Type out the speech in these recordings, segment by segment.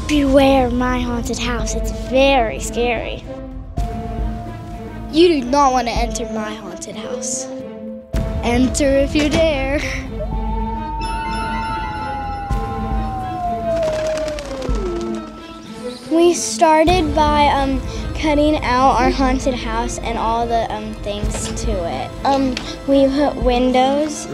Beware my haunted house. It's very scary. You do not want to enter my haunted house. Enter if you dare. We started by cutting out our haunted house and all the things to it. We put windows,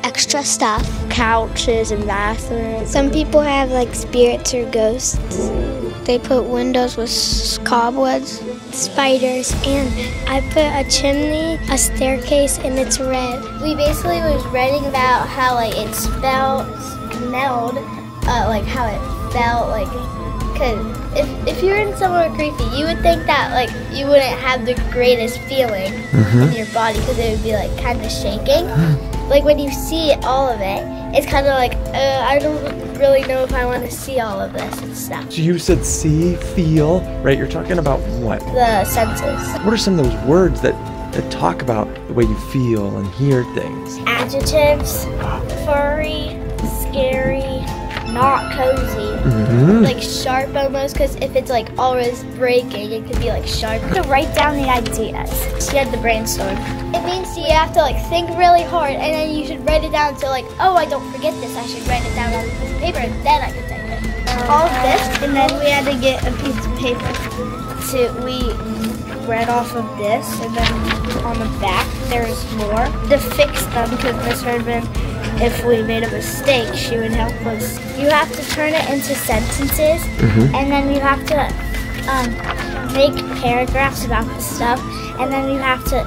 extra stuff, couches and bathrooms. Some people have like spirits or ghosts. They put windows with cobwebs, spiders, and I put a chimney, a staircase, and it's red. We basically was writing about how like it smelled, like how it felt like. Cause if you're in somewhere creepy, you would think that like you wouldn't have the greatest feeling in your body because it would be like kind of shaking. Like when you see all of it, it's kind of like I don't really know if I want to see all of this and stuff. So you said see, feel, right? You're talking about what? The senses. What are some of those words that talk about the way you feel and hear things? Adjectives: furry, scary, not cozy, like sharp almost, because if it's like always breaking, it could be like sharp. To write down the ideas. She had to brainstorm. It means you have to like think really hard, and then you should write it down so like, oh, I don't forget this, I should write it down on a piece of paper, and then I can type it. All of this, and then we had to get a piece of paper. So we read off of this, and then on the back there's more to fix them, because Miss Herdman, if we made a mistake, she would help us. You have to turn it into sentences, and then you have to make paragraphs about the stuff, and then you have to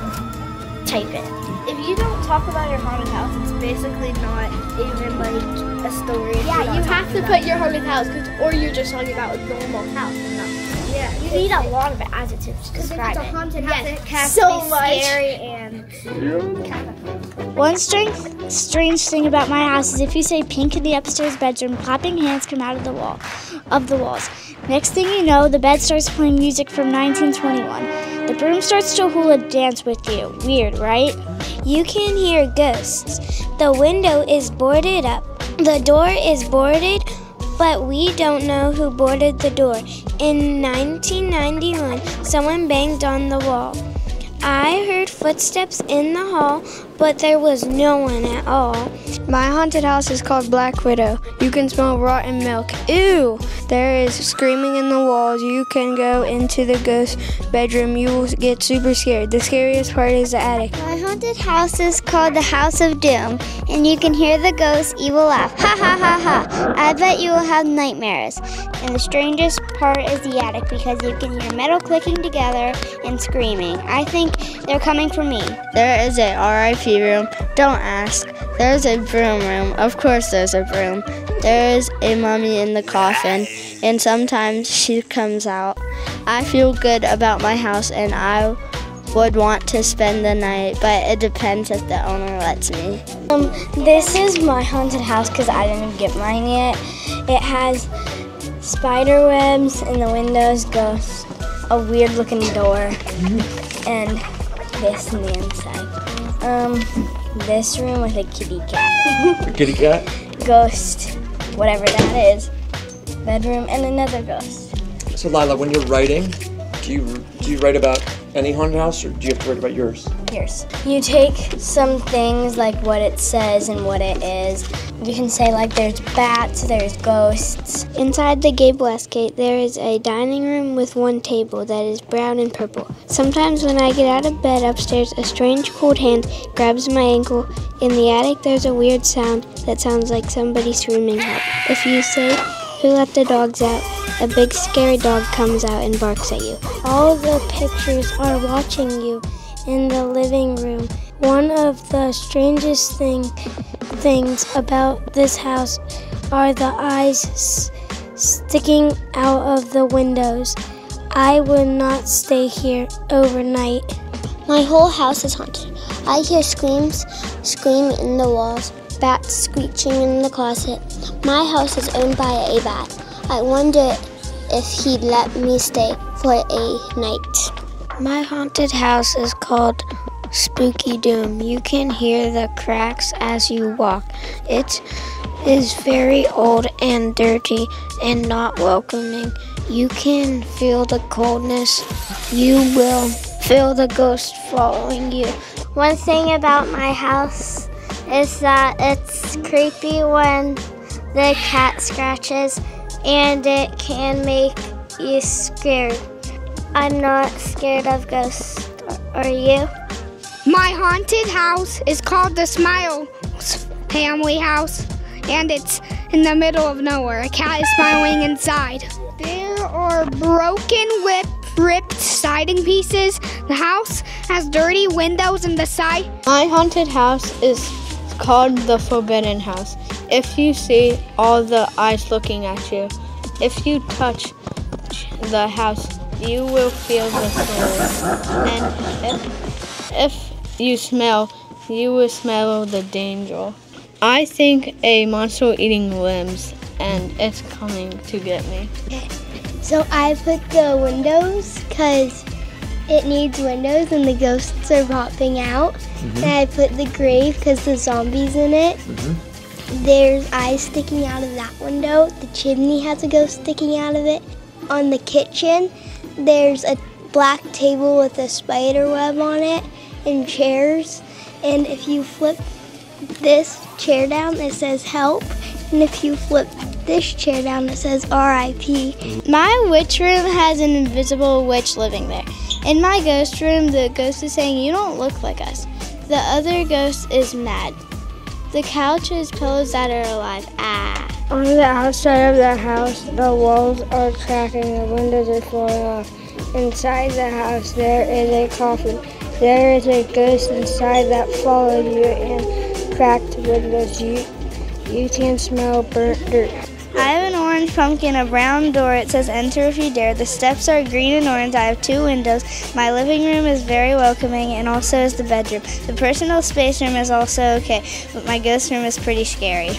type it. If you don't talk about your haunted house, it's basically not even like a story. Yeah, you have to put your haunted house, or you're just talking about a normal house. Yeah, you need a lot of adjectives to describe it. Because if it's a haunted house, it has to be scary and... One strange thing about my house is if you say pink in the upstairs bedroom, clapping hands come out of the walls. Next thing you know, the bed starts playing music from 1921. The broom starts to hula dance with you. Weird, right? You can hear ghosts. The window is boarded up. The door is boarded, but we don't know who boarded the door. In 1991, someone banged on the wall. I heard footsteps in the hall, but there was no one at all. My haunted house is called Black Widow. You can smell rotten milk. Ew! There is screaming in the walls. You can go into the ghost bedroom. You will get super scared. The scariest part is the attic. My haunted house is called the House of Doom, and you can hear the ghost's evil laugh. Ha ha ha ha! I bet you will have nightmares. And the strangest part is the attic, because you can hear metal clicking together and screaming. I think they're coming for me. There is a RIP room. Don't ask. There's a broom room. Of course there's a broom. There is a mummy in the coffin, and sometimes she comes out. I feel good about my house, and I would want to spend the night, but it depends if the owner lets me. This is my haunted house because I didn't get mine yet. It has spider webs in the windows, ghosts, a weird looking door, and this in the inside. This room with a kitty cat. A kitty cat? Ghost, whatever that is. Bedroom and another ghost. So Lila, when you're writing, do you write about any haunted house, or do you have to write about yours? Yours. You take some things like what it says and what it is. You can say like there's bats, there's ghosts. Inside the gable west gate, there is a dining room with one table that is brown and purple. Sometimes when I get out of bed upstairs, a strange cold hand grabs my ankle. In the attic, there's a weird sound that sounds like somebody screaming help. If you say, "Who let the dogs out?" a big scary dog comes out and barks at you. All the pictures are watching you in the living room. One of the strangest things about this house are the eyes sticking out of the windows. I would not stay here overnight. My whole house is haunted. I hear scream in the walls, bats screeching in the closet. My house is owned by a bat. I wonder if he'd let me stay for a night. My haunted house is called Spooky Doom. You can hear the cracks as you walk. It's is very old and dirty and not welcoming. You can feel the coldness. You will feel the ghost following you. One thing about my house is that it's creepy when the cat scratches, and it can make you scared. I'm not scared of ghosts. Are you? My haunted house is called the Smile Family House, and it's in the middle of nowhere. A cat is smiling inside. There are broken, ripped siding pieces. The house has dirty windows in the side. My haunted house is called the Forbidden House. If you see all the eyes looking at you, if you touch the house, you will feel the soul. And if you smell, you will smell the danger. I think a monster eating limbs, and it's coming to get me. So I put the windows because it needs windows and the ghosts are popping out. And I put the grave because the zombie's in it. There's eyes sticking out of that window. The chimney has a ghost sticking out of it. On the kitchen, there's a black table with a spider web on it and chairs. And if you flip this chair down, it says help. And if you flip this chair down, it says RIP. My witch room has an invisible witch living there. In my ghost room, the ghost is saying, "You don't look like us." The other ghost is mad. The couch is pillows that are alive. On the outside of the house, the walls are cracking, the windows are falling off. Inside the house, there is a coffin. There is a ghost inside that followed you and cracked windows. You can smell burnt dirt. I have an orange pumpkin, a brown door. It says enter if you dare. The steps are green and orange. I have 2 windows. My living room is very welcoming, and also is the bedroom. The personal space room is also okay, but my ghost room is pretty scary.